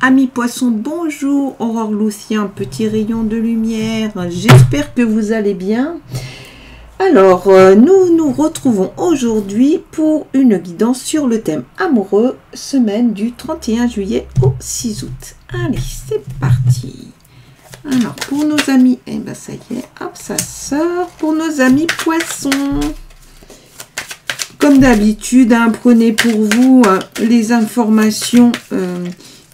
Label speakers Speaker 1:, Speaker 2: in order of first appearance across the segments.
Speaker 1: Amis poissons, bonjour, Aurore Lucien, petit rayon de lumière, j'espère que vous allez bien. Alors, nous nous retrouvons aujourd'hui pour une guidance sur le thème amoureux, semaine du 31 juillet au 6 août. Allez, c'est parti. Alors, pour nos amis, eh ben ça y est, hop, ça sort. Pour nos amis poissons, comme d'habitude, hein, prenez pour vous les informations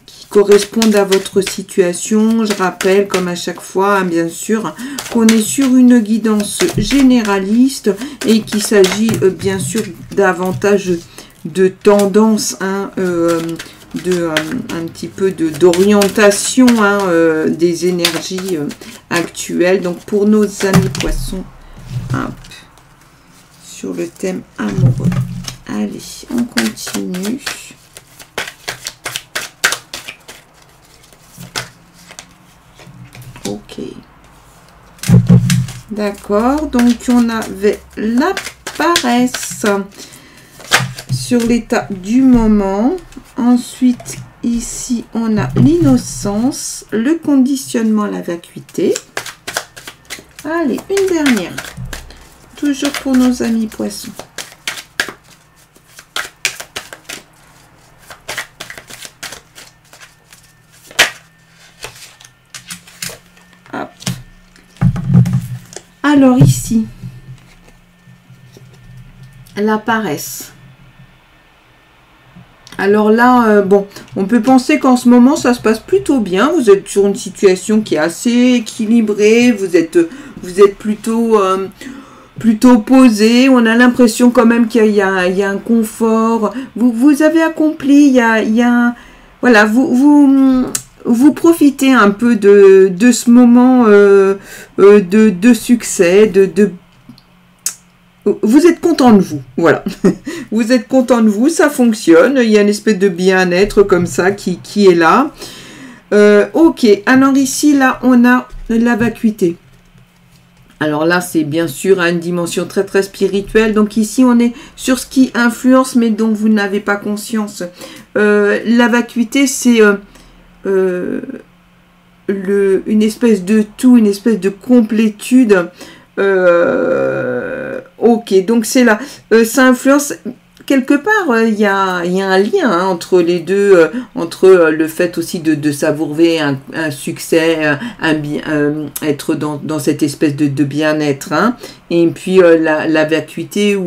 Speaker 1: qui correspondent à votre situation. Je rappelle, comme à chaque fois, hein, bien sûr, qu'on est sur une guidance généraliste et qu'il s'agit bien sûr davantage de tendance, hein, un petit peu d'orientation, hein, des énergies actuelles. Donc pour nos amis poissons, hop, sur le thème amoureux. Allez, on continue. Ok. D'accord, donc on avait la paresse sur l'état du moment. Ensuite, ici, on a l'innocence, le conditionnement, la vacuité. Allez, une dernière. Toujours pour nos amis poissons. Hop. Alors ici, la paresse. Alors là, bon, on peut penser qu'en ce moment, ça se passe plutôt bien. Vous êtes sur une situation qui est assez équilibrée. Vous êtes plutôt... plutôt posé, on a l'impression quand même qu'il y a un confort, vous avez accompli, il y a voilà, vous profitez un peu de ce moment de succès, vous êtes content de vous, voilà, vous êtes content de vous, ça fonctionne, il y a une espèce de bien-être comme ça qui est là. Ok, alors ici, là, on a la vacuité. Alors là, c'est bien sûr à une dimension très très spirituelle. Donc ici, on est sur ce qui influence, mais dont vous n'avez pas conscience. La vacuité, c'est une espèce de tout, une espèce de complétude. Ok, donc c'est là. Ça influence... Quelque part, il y a un lien, hein, entre les deux, entre le fait aussi de savourer un succès, être dans cette espèce de bien-être, hein, et puis la vacuité,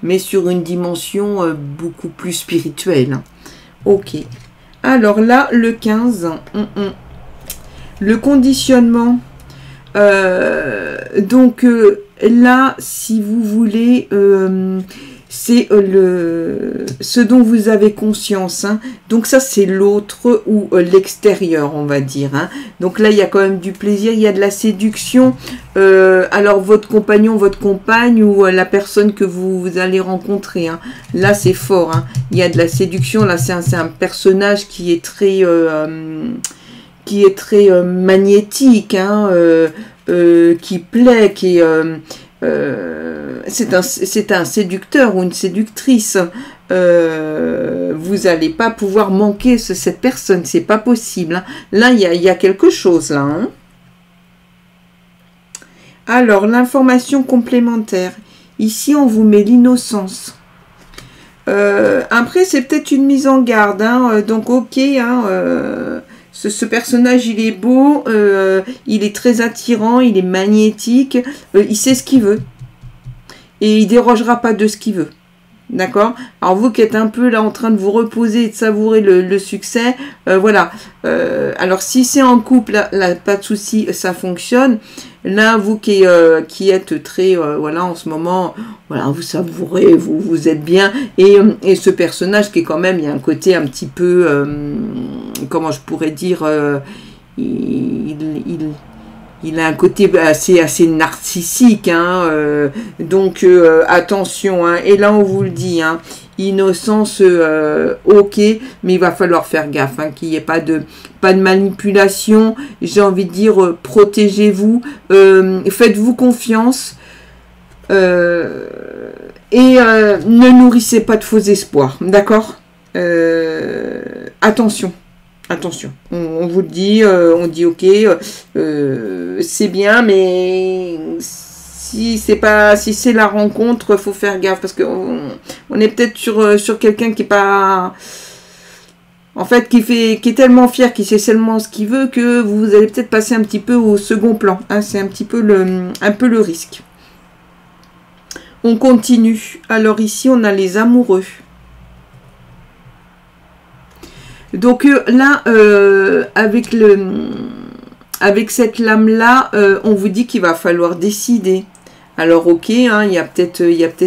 Speaker 1: mais sur une dimension beaucoup plus spirituelle. Ok. Alors là, le 15, le conditionnement. Donc là, si vous voulez... c'est ce dont vous avez conscience, hein. Donc ça c'est l'autre ou l'extérieur, on va dire, hein. Donc là il y a quand même du plaisir, il y a de la séduction. Alors votre compagnon, votre compagne ou la personne que vous allez rencontrer, hein. Là c'est fort, hein. Il y a de la séduction, là c'est un personnage qui est très magnétique, hein, qui plaît, qui est... c'est un séducteur ou une séductrice. Vous n'allez pas pouvoir manquer cette personne, c'est pas possible, hein. Là, il y a quelque chose là, hein. Alors, l'information complémentaire. Ici, on vous met l'innocence. Après, c'est peut-être une mise en garde, hein. Donc, ok, hein, ce personnage, il est beau, il est très attirant, il est magnétique, il sait ce qu'il veut. Et il dérogera pas de ce qu'il veut. D'accord? Alors vous qui êtes un peu là en train de vous reposer et de savourer le succès, voilà. Alors si c'est en couple, là, pas de souci, ça fonctionne. Là, vous qui êtes très, voilà, en ce moment, voilà, vous savourez, vous êtes bien. Et ce personnage qui est quand même, il y a un côté un petit peu, comment je pourrais dire, il a un côté assez narcissique, hein, donc attention, hein, et là on vous le dit, hein, innocence, ok, mais il va falloir faire gaffe, hein, qu'il n'y ait pas de manipulation, j'ai envie de dire, protégez-vous, faites-vous confiance, et ne nourrissez pas de faux espoirs, d'accord, attention. Attention, on vous le dit, on dit ok, c'est bien, mais si c'est la rencontre, faut faire gaffe parce que on est peut-être sur quelqu'un qui est pas, en fait, qui est tellement fier, qui sait seulement ce qu'il veut que vous allez peut-être passer un petit peu au second plan. Hein, c'est un petit peu le risque. On continue. Alors ici, on a les amoureux. Donc là, avec cette lame-là, on vous dit qu'il va falloir décider. Alors ok, hein, il y a peut-être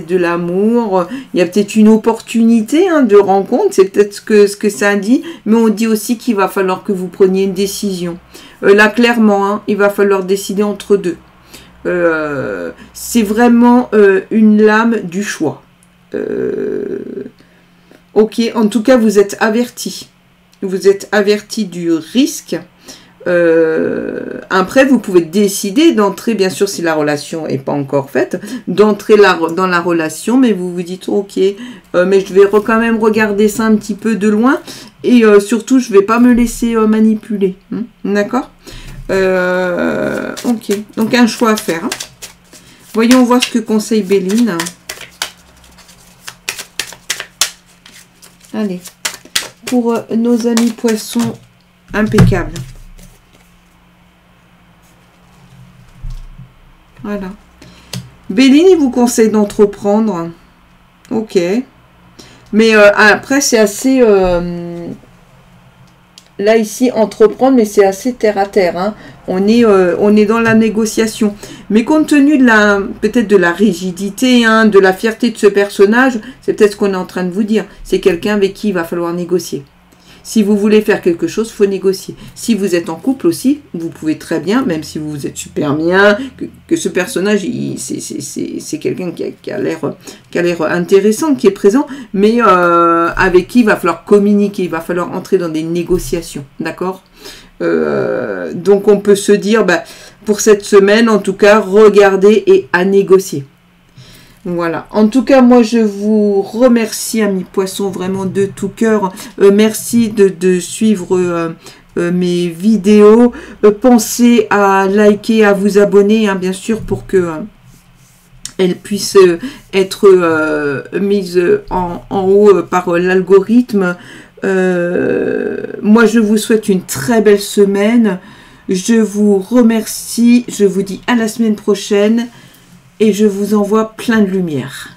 Speaker 1: de l'amour, il y a peut-être une opportunité hein, de rencontre, c'est peut-être ce que ça dit, mais on dit aussi qu'il va falloir que vous preniez une décision. Là, clairement, hein, il va falloir décider entre deux. C'est vraiment une lame du choix. Ok, en tout cas, vous êtes averti. Vous êtes averti du risque. Après, vous pouvez décider d'entrer, bien sûr, si la relation n'est pas encore faite, d'entrer dans la relation, mais vous vous dites, ok, mais je vais quand même regarder ça un petit peu de loin, et surtout, je ne vais pas me laisser manipuler. D'accord ? Ok, donc un choix à faire. Hein. Voyons voir ce que conseille Béline. Allez. Pour nos amis poissons, impeccable. Voilà. Béline, il vous conseille d'entreprendre. Ok. Mais après, c'est assez... là, ici, entreprendre, mais c'est assez terre à terre. Hein. On est dans la négociation. Mais compte tenu de peut-être de la rigidité, hein, de la fierté de ce personnage, c'est peut-être ce qu'on est en train de vous dire. C'est quelqu'un avec qui il va falloir négocier. Si vous voulez faire quelque chose, il faut négocier. Si vous êtes en couple aussi, vous pouvez très bien, même si vous êtes super bien, que ce personnage, c'est quelqu'un qui a l'air intéressant, qui est présent, mais avec qui il va falloir communiquer, il va falloir entrer dans des négociations, d'accord ? Donc on peut se dire, bah, pour cette semaine, en tout cas, regardez et à négocier. Voilà. En tout cas, moi, je vous remercie, amis poissons, vraiment de tout cœur. Merci de suivre mes vidéos. Pensez à liker, à vous abonner, hein, bien sûr, pour que elles puissent être mises en haut par l'algorithme. Moi, je vous souhaite une très belle semaine. Je vous remercie. Je vous dis à la semaine prochaine. Et je vous envoie plein de lumière.